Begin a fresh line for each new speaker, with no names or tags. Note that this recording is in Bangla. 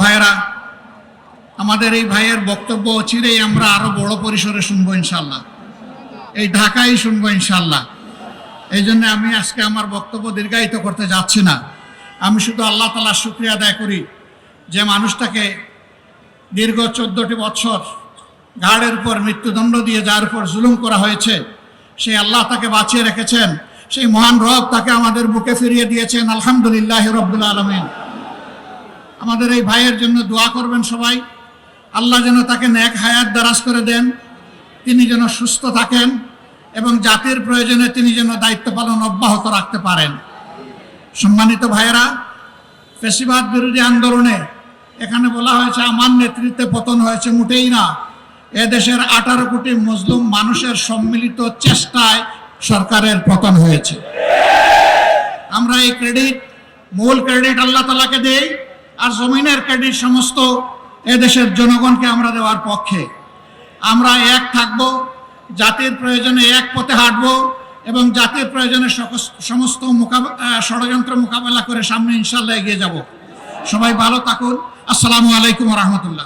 ভাইয়েরা, আমাদের এই ভাইয়ের বক্তব্য চিরেই আমরা আরো বড় পরিসরে শুনবো ইনশাল্লাহ, এই ঢাকায় শুনবো ইনশাল্লাহ। এই জন্য আমি আজকে আমার বক্তব্য দীর্ঘায়িত করতে যাচ্ছি না। আমি শুধু আল্লাহ তাআলার শুকরিয়া আদায় করি যে মানুষটাকে দীর্ঘ 14টি বছর ঘাড়ের উপর মৃত্যুদণ্ড দিয়ে যার উপর জুলুম করা হয়েছে, সেই আল্লাহ তাকে বাঁচিয়ে রেখেছেন, সেই মহান রব তাকে আমাদের বুকে ফিরিয়ে দিয়েছেন। আলহামদুলিল্লাহ রাব্বুল আলামিন। আমাদের এই ভাইয়ের জন্য দোয়া করবেন সবাই, আল্লাহ যেন তাকে নেক হায়াত দারাজ করে দেন, তিনি যেন সুস্থ থাকেন এবং জাতির প্রয়োজনে তিনি যেন দায়িত্ব পালন অব্যাহত রাখতে পারেন। সম্মানিত ভাইয়েরা, ফ্যাসিবাদ বিরোধী আন্দোলনে এখানে বলা হয়েছে আমার নেতৃত্বে পতন হয়েছে, মোটেই না। এদেশের 18 কোটি মুসলিম মানুষের সম্মিলিত চেষ্টায় সরকারের পতন হয়েছে। আমরা এই মূল ক্রেডিট আল্লাহ তাআলাকে দেই, আর জমিনের ক্রেডিট সমস্ত এদেশের জনগণকে আমরা দেওয়ার পক্ষে। আমরা এক থাকব, জাতির প্রয়োজনে এক পথে হাঁটব এবং জাতির প্রয়োজনে সমস্ত ষড়যন্ত্র মোকাবেলা করে সামনে ইনশাআল্লাহ এগিয়ে যাব। সবাই ভালো থাকুন। আসসালামু আলাইকুম ওয়া রাহমাতুল্লাহ।